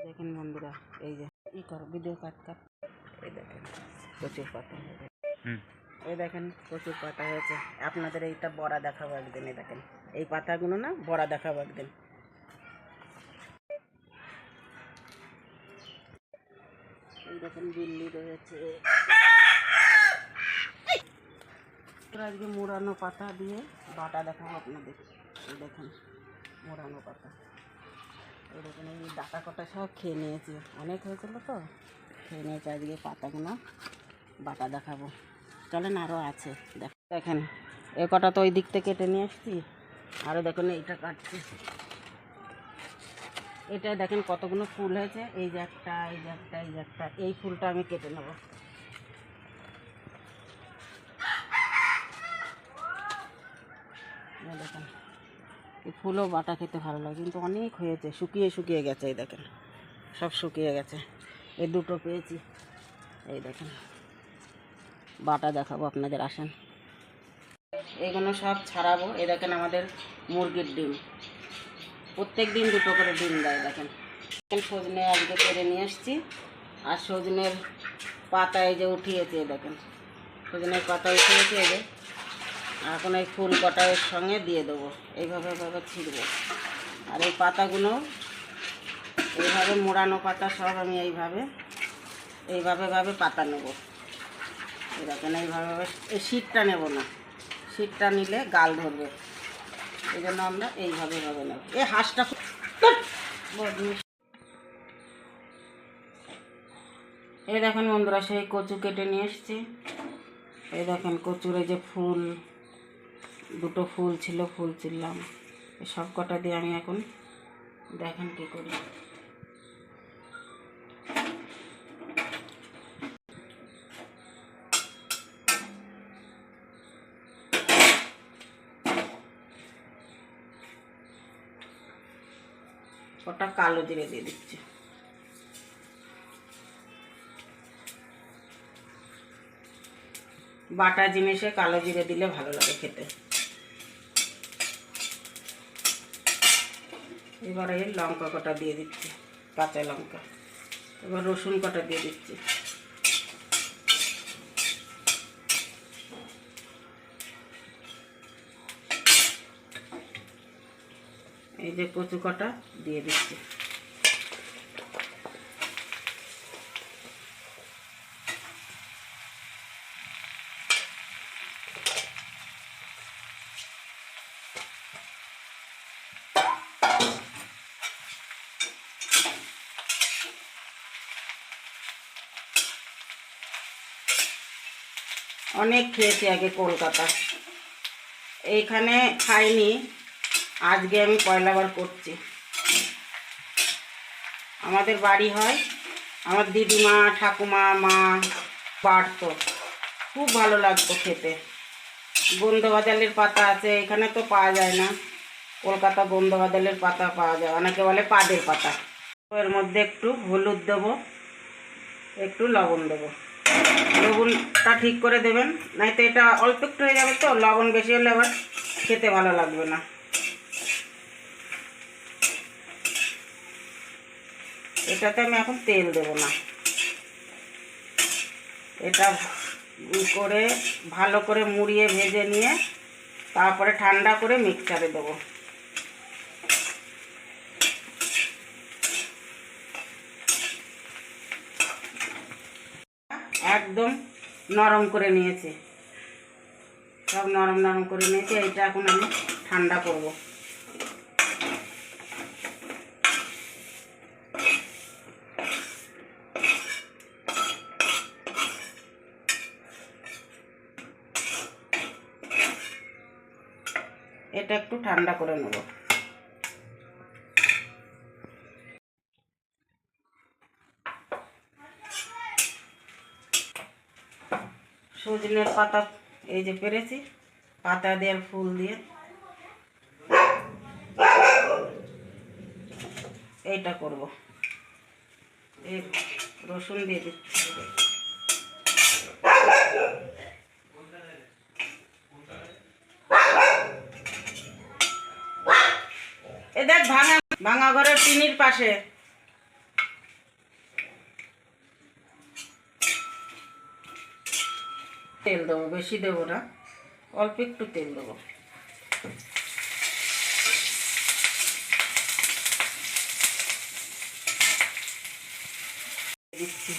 দেখেন বন্ধুরা, এই যে ই করো ভিডিও কাট। এই দেখেন প্রচুর পাতা হয়েছে। এই দেখেন প্রচুর পাতা হয়েছে। আপনাদের এইটা বড়া দেখাবো একদিন। এই দেখেন এই পাতাগুলো না বড়া দেখাবো একদিন। এই দেখেন বিল্লি রয়েছে। আজকে মোড়ানো পাতা দিয়ে বাটা দেখাবো আপনাদের। এই দেখেন মোড়ানো পাতা। এই দেখেন এই ডাটা কটা সব খেয়ে নিয়েছি, অনেক হয়েছিল তো খেয়ে নিয়েছি। আজকে পাতাগুলো বাটা দেখাবো, চলেন আরও আছে। দেখেন এ কটা তো ওই দিক থেকে কেটে নিয়ে আসছি। আরও দেখুন এইটা কাটছি। এটা দেখেন কতগুলো ফুল হয়েছে। এই যে একটা, এই যে একটা, এই যে একটা। এই ফুলটা আমি কেটে নেব। দেখেন এই ফুলও বাটা খেতে ভালো লাগে, কিন্তু অনেক হয়েছে, শুকিয়ে শুকিয়ে গেছে। এই দেখেন সব শুকিয়ে গেছে। এই দুটো পেয়েছি। এই দেখেন বাটা দেখাবো আপনাদের, আসেন। এগুলো সব ছাড়াবো। এই দেখেন আমাদের মুরগির ডিম, প্রত্যেক দিন দুটো করে ডিম দেয়। দেখেন সজনে আজকে পেরে নিয়ে এসছি। আর সজনের পাতা এই যে উঠিয়েছে। দেখেন সজনের পাতা উঠিয়েছে। এই যে এখন এই ফুল কটা এর সঙ্গে দিয়ে দেবো। এইভাবে এইভাবে ছিঁড়বো। আর এই পাতাগুলো এইভাবে মোড়ানো পাতা সব আমি এইভাবে পাতা নেব। এই দেখেন এইভাবে এই শীতটা নেব না, শীতটা নিলে গাল ধরবে। এই জন্য আমরা এইভাবে নেব। এই হাঁসটা এই দেখেন বন্ধুরা, সেই কচু কেটে নিয়ে এসছি। এই দেখেন কচুর এই যে ফুল, দুটো ফুল ছিল, ফুল ছিললাম। সব কটা দিয়ে আমি এখন দেখেন কি করি। ওটা কালো জিরে দিয়ে দিচ্ছি। বাটা জিনিসে কালো জিরে দিলে ভালো লাগে খেতে। এবার এই লঙ্কা কটা দিয়ে দিচ্ছি, কাঁচা লঙ্কা। এবার রসুন কটা দিয়ে দিচ্ছি। এই যে কচু কটা দিয়ে দিচ্ছি। অনেক খেয়েছি আগে কলকাতা, এইখানে খাইনি। আজকে আমি পয়লাবার করছি। আমাদের বাড়ি হয়, আমার দিদিমা ঠাকুমা মা বাড়তো, খুব ভালো লাগতো খেতে। গোন্দবাজালের পাতা আছে, এখানে তো পাওয়া যায় না। কলকাতা গোন্দবাজালের পাতা পাওয়া যায়, অনেকে বলে পাদের পাতা। এর মধ্যে একটু হলুদ দেবো, একটু লবণ দেবো। লবণটা ঠিক করে দেবেন, নাই তো এটা অল্প একটু হয়ে যাবে, তো লবণ বেশি হলে আবার খেতে ভালো লাগবে না। এটাতে আমি এখন তেল দেব না। এটা করে ভালো করে মুড়িয়ে ভেজে নিয়ে তারপরে ঠান্ডা করে মিক্সারে দেবো। একদম নরম করে নিয়েছি, সব নরম নরম করে নিয়েছি। এইটা এখন আমি ঠান্ডা করব। এটা একটু ঠান্ডা করে নেব। সজনের পাতা এই যে পেরেছি, পাতা দিয়ে ফুল দিয়ে এইটা করব। এই রসুন দিয়ে দিচ্ছি। এ দেখ ভাঙা ভাঙা ঘরের টিনির পাশে তেল দেবো, বেশি দেবো না, অল্প একটু তেল দেবো। দিচ্ছি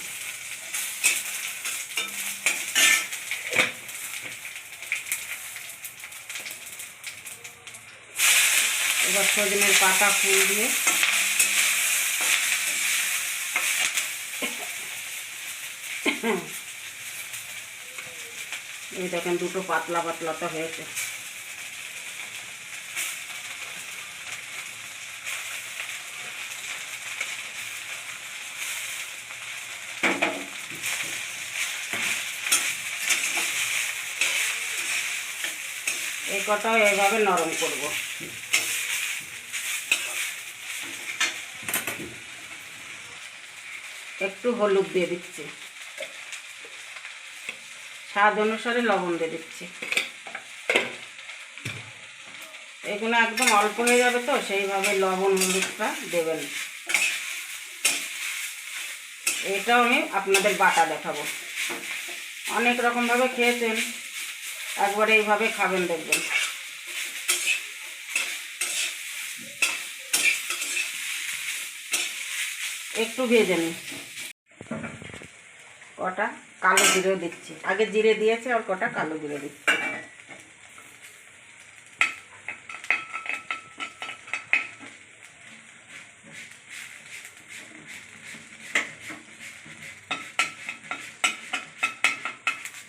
এবার সজনের পাতা ফুল দিয়ে এই দেখেন দুটো পাতলা পাতলা তো হয়েছে। এই কটাও এইভাবে নরম করব। একটু হলুদ দিয়ে দিচ্ছি, স্বাদ অনুসারে লবণ দিয়ে দিচ্ছি। এগুলো একদম অল্প হয়ে যাবে তো, সেইভাবে লবণ হলুদটা দেবেন। এটাও আমি আপনাদের বাটা দেখাবো। অনেক রকমভাবে খেয়েছেন, একবার এইভাবে খাবেন দেখবেন। একটু ভেজে নিন। কটা কালো জিরেও দিচ্ছি, আগে জিরে দিয়েছে আর কটা কালো জিরে দিচ্ছি।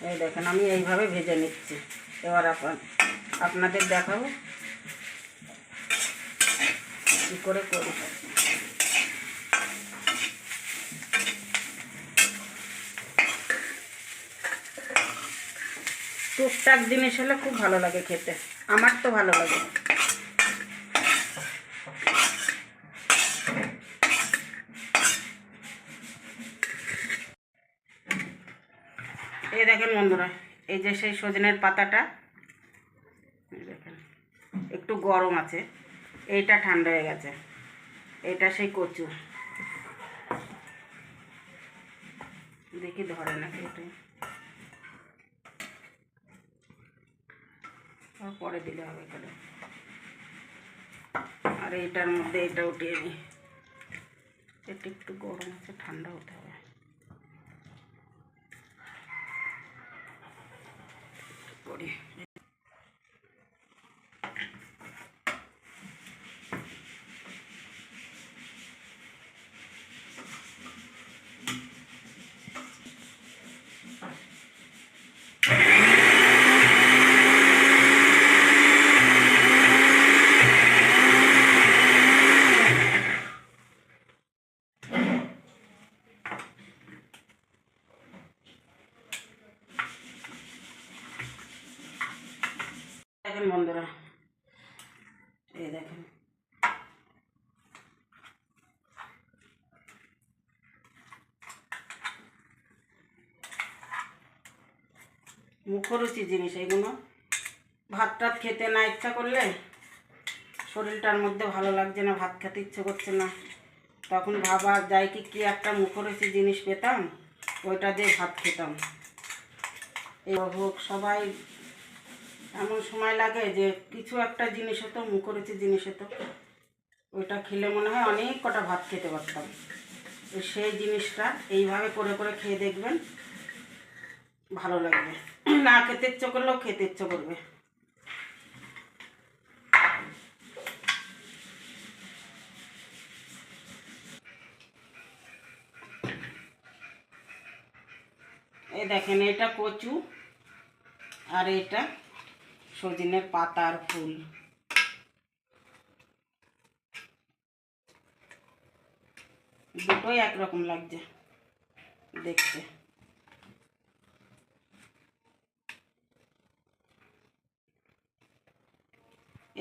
এই দেখেন আমি এইভাবে ভেজে নিচ্ছি। এবার আপনাদের দেখাবো কী করে করি। টুকটাক জিনিস হলে খুব ভালো লাগে খেতে, আমার তো ভালো লাগে। এই দেখেন বন্ধুরা, এই যে সেই সজনের পাতাটা দেখেন একটু গরম আছে, এইটা ঠান্ডা হয়ে গেছে। এটা সেই কচু, দেখি ধরে নাকি, এটা পরে দিলে হবে এখানে। আর এইটার মধ্যে এটা উঠিয়ে নিই, এটা একটু গরম আছে, ঠান্ডা হতে হবে। করি দেখেন বন্ধুরা, এই দেখেন মুখরুচি জিনিস এগুলো। ভাত টাত খেতে না ইচ্ছা করলে, শরীরটার মধ্যে ভালো লাগছে না, ভাত খেতে ইচ্ছে করছে না, তখন ভাবা যায় কি একটা মুখরুচি জিনিস পেতাম, ওইটা দিয়ে ভাত খেতাম। এই হোক সবাই এমন সময় লাগে যে কিছু একটা জিনিস হতো, মুখরুচি জিনিস হতো, ওইটা খেলে মনে হয় অনেক কটা ভাত খেতে পারতাম। সেই জিনিসটা এইভাবে করে করে খেয়ে দেখবেন, ভালো লাগবে। না খেতে ইচ্ছে করলেও খেতে ইচ্ছে করবে। এই দেখেন এটা কচু আর এটা সজনের পাতা আর ফুল। দুটোই একরকম লাগছে দেখতে।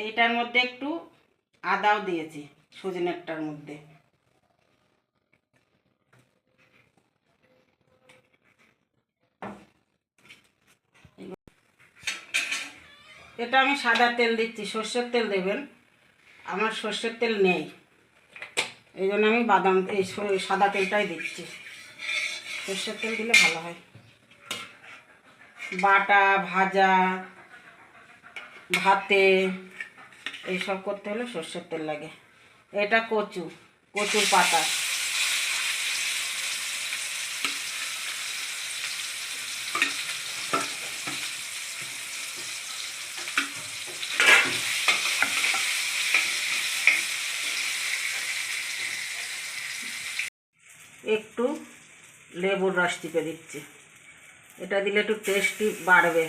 এইটার মধ্যে একটু আদাও দিয়েছি, সজনেরটার মধ্যে। এটা আমি সাদা তেল দিচ্ছি, সর্ষের তেল দেবেন, আমার সর্ষের তেল নেই, এই জন্য আমি এই সাদা তেলটাই দিচ্ছি। সর্ষের তেল দিলে ভালো হয়। বাটা ভাজা ভাতে এইসব করতে হলে সর্ষের তেল লাগে। এটা কচুর পাতা। একটু লেবুর রস চিপে দিচ্ছি, এটা দিলে একটু টেস্টি বাড়বে।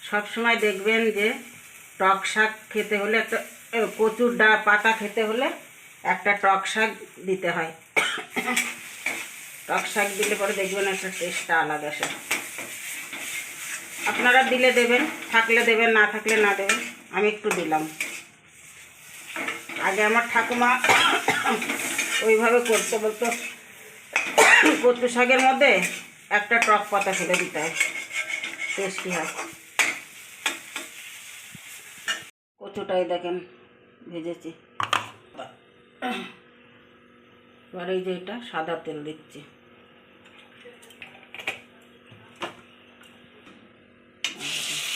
সব সময় দেখবেন যে টক শাক খেতে হলে একটা কচুর পাতা খেতে হলে একটা টক শাক দিতে হয়। টক শাক দিলে পরে দেখবেন একটা টেস্টটা আলাদা আসে। আপনারা দিলে দেবেন, থাকলে দেবেন, না থাকলে না দেবেন। আমি একটু দিলাম। আগে আমার ঠাকুমা ওইভাবে করতে বলতো, কচু শাকের মধ্যে একটা টক পাতা ফেলে দিতে হয়, টেস্টি হয়। কচুটাই দেখেন ভেজেছি। এবার এই যে এটা সাদা তেল দিচ্ছি।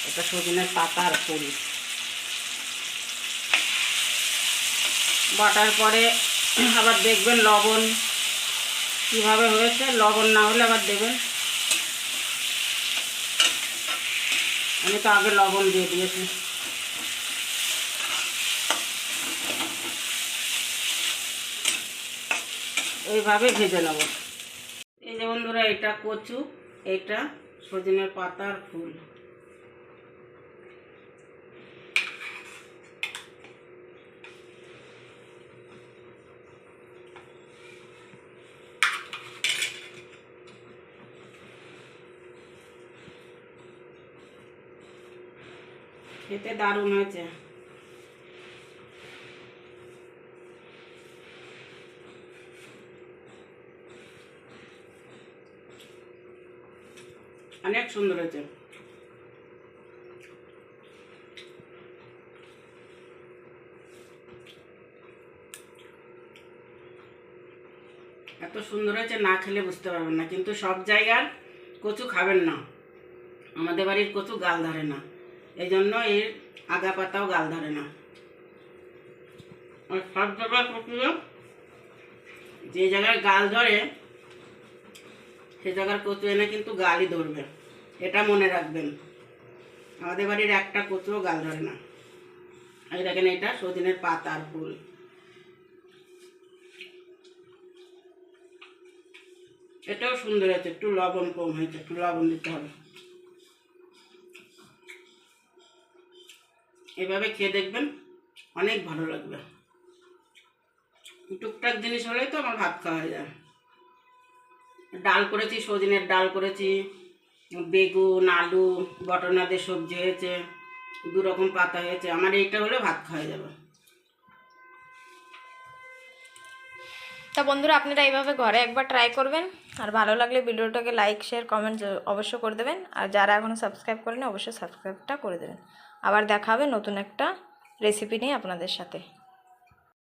এটা সজনের পাতা আর ফুল। বাটার পরে আবার দেখবেন লবণ কীভাবে হয়েছে, লবণ না হলে আবার দেবেন। আমি তো আগে লবণ দিয়ে দিয়েছি। এইভাবে ভেজে নেব। এই যে বন্ধুরা, এটা কচু, এটা সজনের পাতা আর ফুল। খেতে দারুণ হয়েছে। অনেক সুন্দর হয়েছে। এত সুন্দর হয়েছে, না খেলে বুঝতে পারবেন না। কিন্তু সব জায়গার কচু খাবেন না, আমাদের বাড়ির কচু গাল ধরে না, এই জন্য এর আগা পাতাও গাল ধরে না। আর সব জায়গার কচু যে জায়গায় গাল ধরে সে জায়গার কচু এনে কিন্তু গালই ধরবে, এটা মনে রাখবেন। আমাদের বাড়ির একটা কচুও গাল ধরে না। এই দেখেন, এটা সজনের পাতা আর ফুল। এটাও সুন্দর হয়েছে, একটু লবণ কম হয়েছে, একটু লবণ দিতে হবে। এভাবে খেয়ে দেখবেন, অনেক ভালো লাগবে। টুকটাক জিনিস হলেই তো আমার ভাত খাওয়া যায়। ডাল করেছি, সজনের ডাল করেছি, বেগুন আলু বটনা দিয়ে সবজি হয়েছে, 2 রকম পাতা হয়েছে। আমার এইটা হলে ভাত খাওয়া যাবে। তা বন্ধুরা, আপনারা এইভাবে ঘরে একবার ট্রাই করবেন। আর ভালো লাগলে ভিডিওটাকে লাইক শেয়ার কমেন্ট অবশ্যই করে দেবেন। আর যারা এখনও সাবস্ক্রাইব করেনি অবশ্যই সাবস্ক্রাইবটা করে দেবেন। আবার দেখা হবে নতুন একটা রেসিপি নিয়ে আপনাদের সাথে।